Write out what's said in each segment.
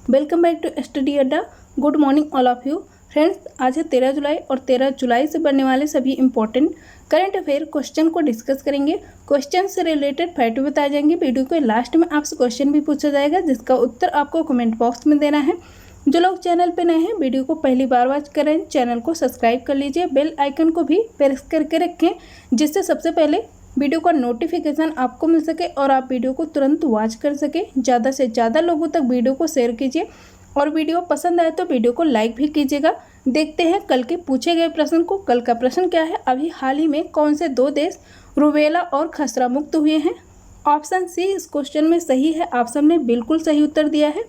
Welcome back to study अड्डा। Good morning all of you friends. आज है 13 जुलाई और 13 जुलाई से बनने वाले सभी इंपॉर्टेंट करंट अफेयर क्वेश्चन को डिस्कस करेंगे। क्वेश्चन से रिलेटेड फैक्ट बताए जाएंगे। वीडियो के लास्ट में आपसे क्वेश्चन भी पूछा जाएगा जिसका उत्तर आपको कमेंट बॉक्स में देना है। जो लोग चैनल पे नए हैं, वीडियो को पहली बार वॉच कर रहे हैं, चैनल को सब्सक्राइब कर लीजिए। बेल आइकन को भी प्रेस करके रखें जिससे सबसे पहले वीडियो का नोटिफिकेशन आपको मिल सके और आप वीडियो को तुरंत वॉच कर सके। ज़्यादा से ज़्यादा लोगों तक वीडियो को शेयर कीजिए और वीडियो पसंद आए तो वीडियो को लाइक भी कीजिएगा। देखते हैं कल के पूछे गए प्रश्न को। कल का प्रश्न क्या है? अभी हाल ही में कौन से 2 देश रूबेला और खसरा मुक्त हुए हैं? ऑप्शन सी इस क्वेश्चन में सही है। आप सबने बिल्कुल सही उत्तर दिया है।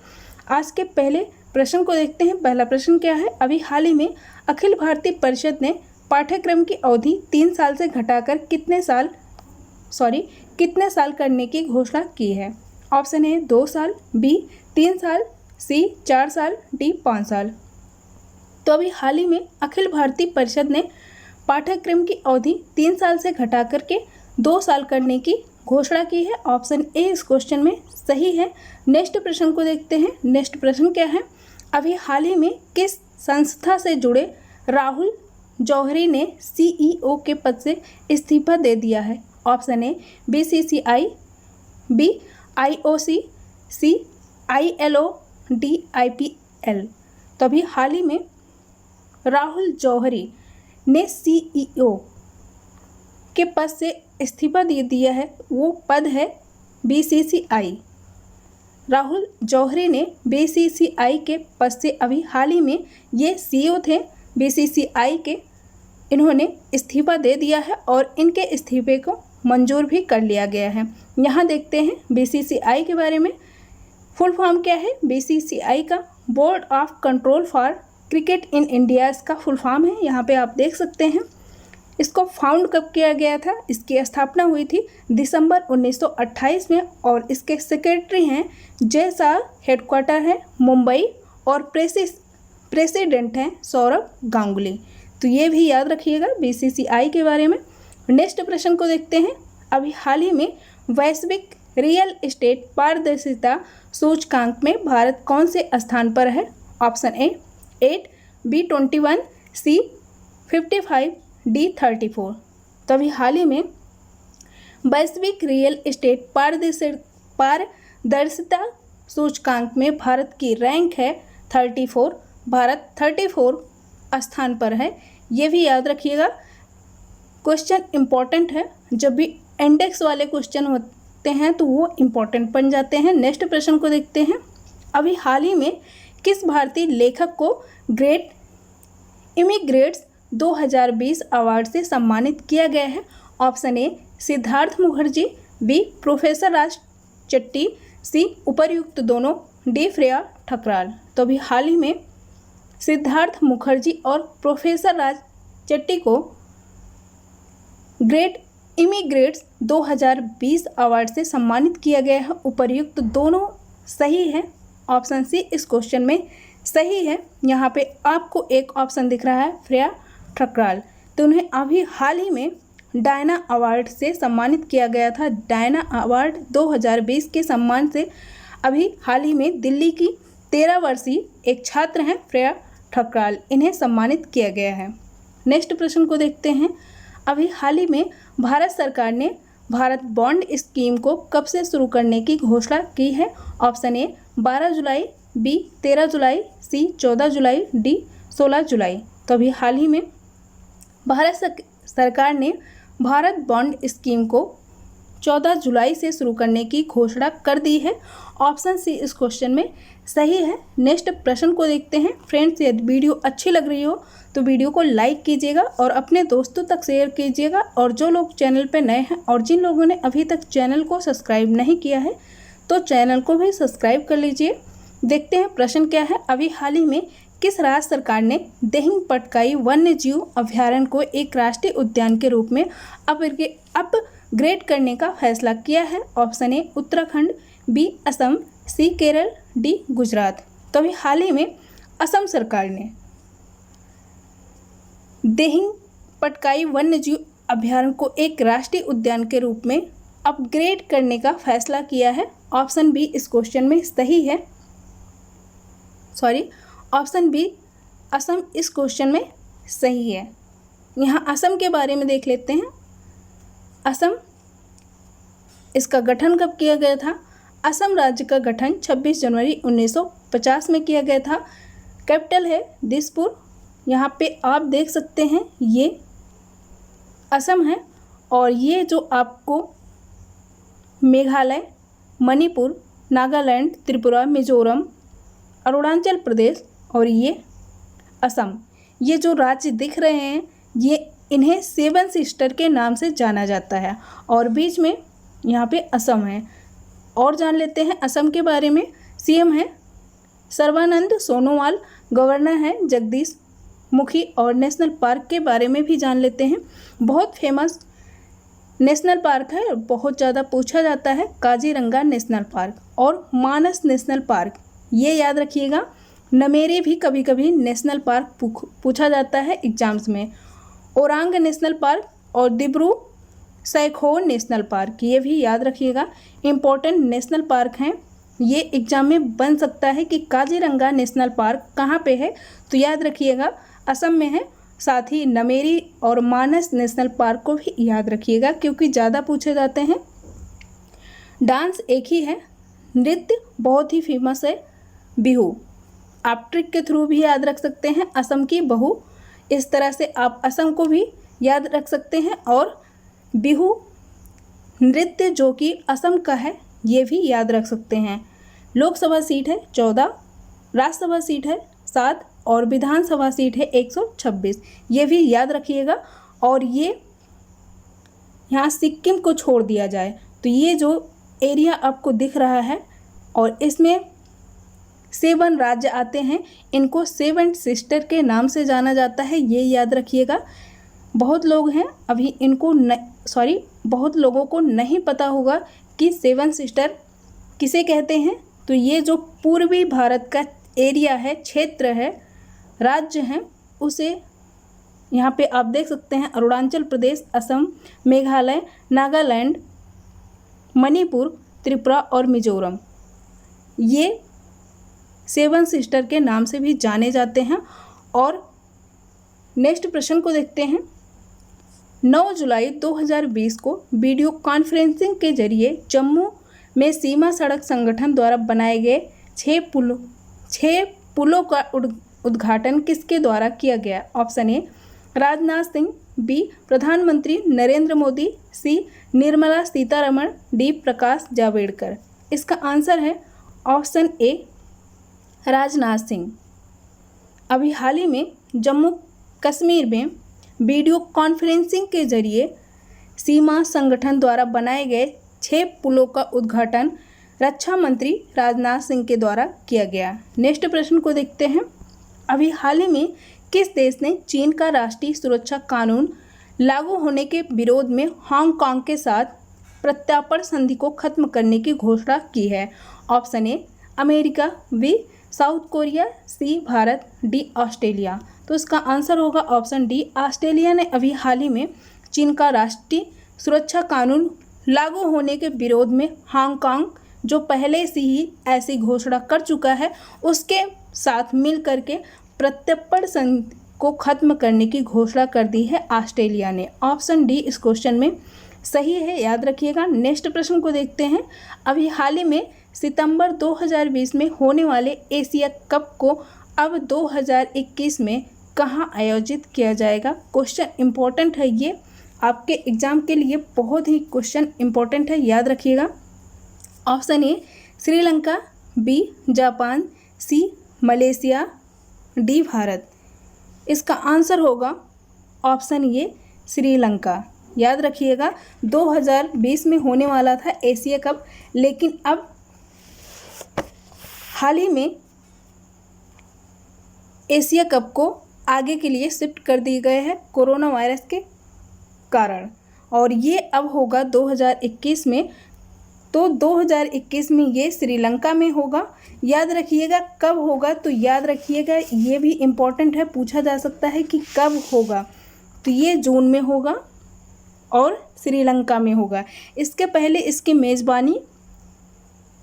आज के पहले प्रश्न को देखते हैं। पहला प्रश्न क्या है? अभी हाल ही में अखिल भारतीय परिषद ने पाठ्यक्रम की अवधि 3 साल से घटाकर कितने साल करने की घोषणा की है? ऑप्शन ए 2 साल, बी 3 साल, सी 4 साल, डी 5 साल। तो अभी हाल ही में अखिल भारतीय परिषद ने पाठ्यक्रम की अवधि 3 साल से घटा करके 2 साल करने की घोषणा की है। ऑप्शन ए इस क्वेश्चन में सही है। नेक्स्ट प्रश्न को देखते हैं। नेक्स्ट प्रश्न क्या है? अभी हाल ही में किस संस्था से जुड़े राहुल जौहरी ने सीईओ के पद से इस्तीफा दे दिया है? Option A BCCI, B IOC, C ILO, D IPL. तो अभी हाल ही में राहुल जौहरी ने सीईओ के पद से इस्तीफा दे दिया है। वो पद है बीसीसीआई। राहुल जौहरी ने बीसीसीआई के पद से अभी हाल ही में ये सीईओ थे बीसीसीआई के, इन्होंने इस्तीफा दे दिया है और इनके इस्तीफे को मंजूर भी कर लिया गया है। यहाँ देखते हैं बीसीसीआई के बारे में। फुल फॉर्म क्या है? बीसीसीआई का board of control for cricket in India इसका फुल फॉर्म है। यहाँ पे आप देख सकते हैं। इसको फाउंड कब किया गया था? इसकी स्थापना हुई थी दिसंबर 1928 में और इसके सेक्रेटरी हैं जय शाह, हेडक्वार्टर है मुंबई और प्रेसिडेंट हैं सौरभ गांगुली। तो ये भी याद रखिएगा बीसीसीआई के बारे में। नेक्स्ट प्रश्न को देखते हैं। अभी हाल ही में वैश्विक रियल एस्टेट पारदर्शिता सूचकांक में भारत कौन से स्थान पर है? Option A 8, B 21, C 55, D 34। तो अभी हाल ही में वैश्विक रियल एस्टेट पारदर्शिता सूचकांक में भारत की रैंक है 34। भारत 34 स्थान पर है। ये भी याद रखिएगा। क्वेश्चन इम्पॉर्टेंट है। जब भी इंडेक्स वाले क्वेश्चन होते हैं तो वो इम्पॉर्टेंट बन जाते हैं। नेक्स्ट प्रश्न को देखते हैं। अभी हाल ही में किस भारतीय लेखक को ग्रेट इमिग्रेट्स 2020 अवार्ड से सम्मानित किया गया है? Option A Siddhartha Mukherjee, B professor Raj Chetty, C उपर्युक्त दोनों, डी श्रेया ठकराल। तो अभी हाल ही में सिद्धार्थ मुखर्जी और प्रोफेसर राज चट्टी को ग्रेट इमिग्रेट्स 2020 अवार्ड से सम्मानित किया गया है। उपर्युक्त दोनों सही है। ऑप्शन सी इस क्वेश्चन में सही है। यहाँ पे आपको एक ऑप्शन दिख रहा है श्रेया ठकराल। तो उन्हें अभी हाल ही में डायना अवार्ड से सम्मानित किया गया था। डायना अवार्ड 2020 के सम्मान से अभी हाल ही में दिल्ली की 13 वर्षीय एक छात्र हैं श्रेया ठकराल, इन्हें सम्मानित किया गया है। नेक्स्ट प्रश्न को देखते हैं। अभी हाल ही में भारत सरकार ने भारत बॉन्ड स्कीम को कब से शुरू करने की घोषणा की है? ऑप्शन ए 12 जुलाई, बी 13 जुलाई, सी 14 जुलाई, डी 16 जुलाई। तो अभी हाल ही में भारत सरकार ने भारत बॉन्ड स्कीम को 14 जुलाई से शुरू करने की घोषणा कर दी है। ऑप्शन सी इस क्वेश्चन में सही है। नेक्स्ट प्रश्न को देखते हैं। फ्रेंड्स, यदि वीडियो अच्छी लग रही हो तो वीडियो को लाइक कीजिएगा और अपने दोस्तों तक शेयर कीजिएगा। और जो लोग चैनल पर नए हैं और जिन लोगों ने अभी तक चैनल को सब्सक्राइब नहीं किया है तो चैनल को भी सब्सक्राइब कर लीजिए। देखते हैं प्रश्न क्या है। अभी हाल ही में किस राज्य सरकार ने दिहिंग पटकाई वन्य जीव अभयारण्य को एक राष्ट्रीय उद्यान के रूप में अपग्रेड करने का फैसला किया है? Option A Uttarakhand, B Assam, C Kerala, D Gujarat. तो अभी हाल ही में असम सरकार ने दिहिंग पटकाई वन्य जीव अभयारण्य को एक राष्ट्रीय उद्यान के रूप में अपग्रेड करने का फैसला किया है। ऑप्शन बी इस क्वेश्चन में सही है। ऑप्शन बी असम इस क्वेश्चन में सही है। यहाँ असम के बारे में देख लेते हैं। असम, इसका गठन कब किया गया था? असम राज्य का गठन 26 जनवरी 1950 में किया गया था। कैपिटल है दिसपुर। यहाँ पे आप देख सकते हैं ये असम है, और ये जो आपको मेघालय, मणिपुर, नागालैंड, त्रिपुरा, मिजोरम, अरुणाचल प्रदेश और ये असम, ये जो राज्य दिख रहे हैं ये इन्हें 7 सिस्टर के नाम से जाना जाता है, और बीच में यहाँ पे असम है। और जान लेते हैं असम के बारे में। सीएम है सर्बानंद सोनोवाल, गवर्नर है जगदीश मुखी, और नेशनल पार्क के बारे में भी जान लेते हैं। बहुत फेमस नेशनल पार्क है, बहुत ज़्यादा पूछा जाता है, काजीरंगा नेशनल पार्क और मानस नेशनल पार्क, ये याद रखिएगा। नमेरी भी कभी कभी नेशनल पार्क पूछा जाता है एग्जाम्स में। ओरांग नेशनल पार्क और दिब्रू सैखोवा नेशनल पार्क, ये भी याद रखिएगा, इम्पोर्टेंट नेशनल पार्क हैं। ये एग्जाम में बन सकता है कि काजीरंगा नेशनल पार्क कहाँ पे है, तो याद रखिएगा असम में है। साथ ही नमेरी और मानस नेशनल पार्क को भी याद रखिएगा क्योंकि ज़्यादा पूछे जाते हैं। डांस एक ही है, नृत्य बहुत ही फेमस है बिहू। आप ट्रिक के थ्रू भी याद रख सकते हैं असम की बहू, इस तरह से आप असम को भी याद रख सकते हैं। और बिहू नृत्य जो कि असम का है ये भी याद रख सकते हैं। लोकसभा सीट है 14, राज्यसभा सीट है 7 और विधानसभा सीट है 126, ये भी याद रखिएगा। और ये यहाँ सिक्किम को छोड़ दिया जाए तो ये जो एरिया आपको दिख रहा है और इसमें 7 राज्य आते हैं, इनको 7 सिस्टर के नाम से जाना जाता है, ये याद रखिएगा। बहुत लोग हैं अभी इनको बहुत लोगों को नहीं पता होगा कि 7 सिस्टर किसे कहते हैं। तो ये जो पूर्वी भारत का एरिया है, क्षेत्र है, राज्य हैं, उसे यहाँ पे आप देख सकते हैं अरुणाचल प्रदेश, असम, मेघालय, नागालैंड, मणिपुर, त्रिपुरा और मिजोरम, ये 7 सिस्टर के नाम से भी जाने जाते हैं। और नेक्स्ट प्रश्न को देखते हैं। 9 जुलाई 2020 को वीडियो कॉन्फ्रेंसिंग के जरिए जम्मू में सीमा सड़क संगठन द्वारा बनाए गए 6 पुलों का उद्घाटन किसके द्वारा किया गया? Option A Rajnath Singh, B प्रधानमंत्री नरेंद्र मोदी, सी निर्मला सीतारमण, डी प्रकाश जावड़ेकर। इसका आंसर है ऑप्शन ए राजनाथ सिंह। अभी हाल ही में जम्मू कश्मीर में वीडियो कॉन्फ्रेंसिंग के जरिए सीमा संगठन द्वारा बनाए गए 6 पुलों का उद्घाटन रक्षा मंत्री राजनाथ सिंह के द्वारा किया गया। नेक्स्ट प्रश्न को देखते हैं। अभी हाल ही में किस देश ने चीन का राष्ट्रीय सुरक्षा कानून लागू होने के विरोध में हांगकांग के साथ प्रत्यार्पण संधि को खत्म करने की घोषणा की है? Option A America, B South Korea, C Bharat, D Australia. तो इसका आंसर होगा ऑप्शन डी ऑस्ट्रेलिया ने अभी हाल ही में चीन का राष्ट्रीय सुरक्षा कानून लागू होने के विरोध में हांगकांग जो पहले से ही ऐसी घोषणा कर चुका है उसके साथ मिल करके प्रत्यार्पण संधि को खत्म करने की घोषणा कर दी है ऑस्ट्रेलिया ने। ऑप्शन डी इस क्वेश्चन में सही है, याद रखिएगा। नेक्स्ट प्रश्न को देखते हैं। अभी हाल ही में सितंबर 2020 में होने वाले एशिया कप को अब 2021 में कहाँ आयोजित किया जाएगा? क्वेश्चन इम्पोर्टेंट है, ये आपके एग्जाम के लिए बहुत ही क्वेश्चन इम्पोर्टेंट है, याद रखिएगा। Option A Sri Lanka, B Japan, C Malaysia, D Bharat. इसका आंसर होगा ऑप्शन ए श्रीलंका। याद रखिएगा 2020 में होने वाला था एशिया कप, लेकिन अब हाल ही में एशिया कप को आगे के लिए शिफ्ट कर दिए गए हैं कोरोना वायरस के कारण, और ये अब होगा 2021 में। तो 2021 में ये श्रीलंका में होगा। याद रखिएगा कब होगा, तो याद रखिएगा ये भी इम्पोर्टेंट है, पूछा जा सकता है कि कब होगा। तो ये जून में होगा और श्रीलंका में होगा। इसके पहले इसकी मेज़बानी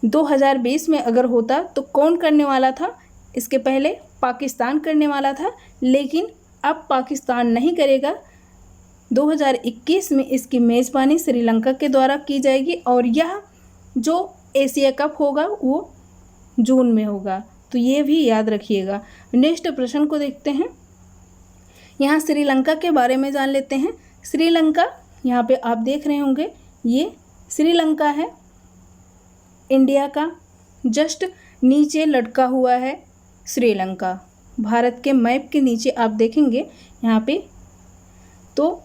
2020 में अगर होता तो कौन करने वाला था? इसके पहले पाकिस्तान करने वाला था, लेकिन अब पाकिस्तान नहीं करेगा। 2021 में इसकी मेज़बानी श्रीलंका के द्वारा की जाएगी और यह जो एशिया कप होगा वो जून में होगा, तो ये भी याद रखिएगा। नेक्स्ट प्रश्न को देखते हैं। यहाँ श्रीलंका के बारे में जान लेते हैं। श्रीलंका यहाँ पे आप देख रहे होंगे, ये श्रीलंका है, इंडिया का जस्ट नीचे लटका हुआ है श्रीलंका। भारत के मैप के नीचे आप देखेंगे यहाँ पे, तो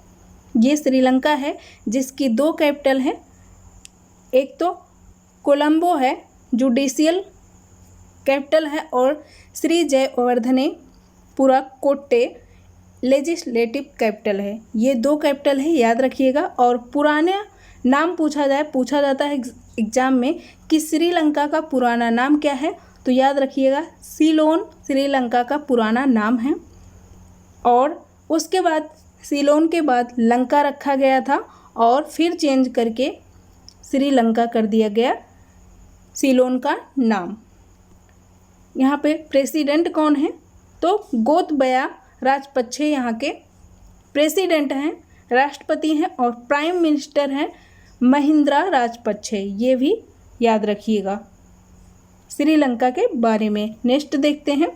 ये श्रीलंका है जिसकी 2 कैपिटल हैं। एक तो कोलंबो है, जुडिशियल कैपिटल है, और श्री जयवर्धने पुरा कोट्टे लेजिस्लेटिव कैपिटल है। ये 2 कैपिटल है, याद रखिएगा। और पुराना नाम पूछा जाता है एग्जाम में कि श्रीलंका का पुराना नाम क्या है, तो याद रखिएगा सीलोन श्रीलंका का पुराना नाम है। और उसके बाद सीलोन के बाद लंका रखा गया था और फिर चेंज करके श्रीलंका कर दिया गया सीलोन का नाम। यहाँ पे प्रेसिडेंट कौन है, तो गोतबया राजपक्षे यहाँ के प्रेसिडेंट हैं, राष्ट्रपति हैं, और प्राइम मिनिस्टर हैं महिंद्रा राजपक्षे। ये भी याद रखिएगा श्रीलंका के बारे में। नेक्स्ट देखते हैं।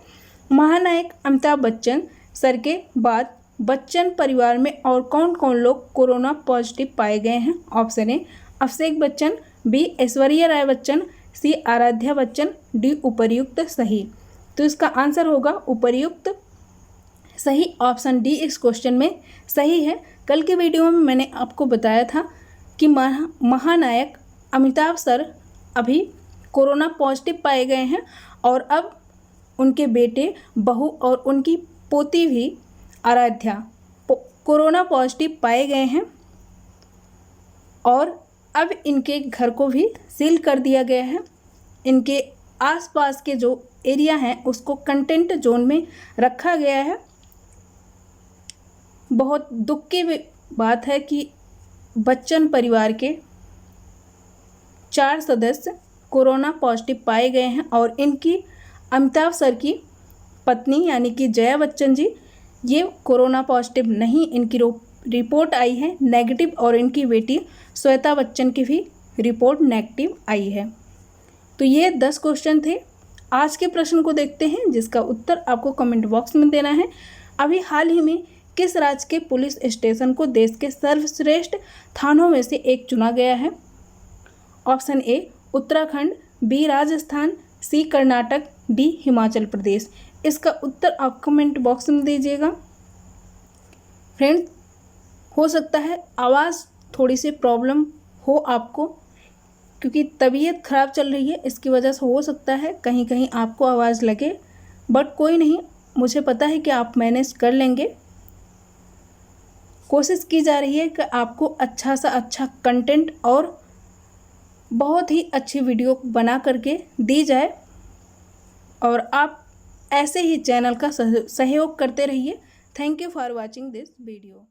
महानायक अमिताभ बच्चन सर के बाद बच्चन परिवार में और कौन कौन लोग कोरोना पॉजिटिव पाए गए हैं। Option A Abhishek Bachchan, B Aishwarya Rai Bachchan, C Aaradhya Bachchan, D उपर्युक्त सही। तो इसका आंसर होगा उपर्युक्त सही। ऑप्शन डी इस क्वेश्चन में सही है। कल के वीडियो में मैंने आपको बताया था कि महानायक अमिताभ सर अभी कोरोना पॉजिटिव पाए गए हैं और अब उनके बेटे, बहू और उनकी पोती भी आराध्या कोरोना पॉजिटिव पाए गए हैं और अब इनके घर को भी सील कर दिया गया है। इनके आसपास के जो एरिया हैं उसको कंटेंट जोन में रखा गया है। बहुत दुख की बात है कि बच्चन परिवार के 4 सदस्य कोरोना पॉजिटिव पाए गए हैं और इनकी अमिताभ सर की पत्नी यानी कि जया बच्चन जी, ये कोरोना पॉजिटिव नहीं, इनकी रिपोर्ट आई है नेगेटिव, और इनकी बेटी श्वेता बच्चन की भी रिपोर्ट नेगेटिव आई है। तो ये 10 क्वेश्चन थे। आज के प्रश्न को देखते हैं जिसका उत्तर आपको कमेंट बॉक्स में देना है। अभी हाल ही में किस राज्य के पुलिस स्टेशन को देश के सर्वश्रेष्ठ थानों में से एक चुना गया है। Option A Uttarakhand, B Rajasthan, C Karnataka, D Himachal Pradesh. इसका उत्तर आप कमेंट बॉक्स में दीजिएगा। फ्रेंड्स, हो सकता है आवाज़ थोड़ी सी प्रॉब्लम हो आपको, क्योंकि तबीयत ख़राब चल रही है, इसकी वजह से हो सकता है कहीं कहीं आपको आवाज़ लगे, बट कोई नहीं, मुझे पता है कि आप मैनेज कर लेंगे। कोशिश की जा रही है कि आपको अच्छा सा अच्छा कंटेंट और बहुत ही अच्छी वीडियो बना करके दी जाए, और आप ऐसे ही चैनल का सहयोग करते रहिए। Thank you for watching this video.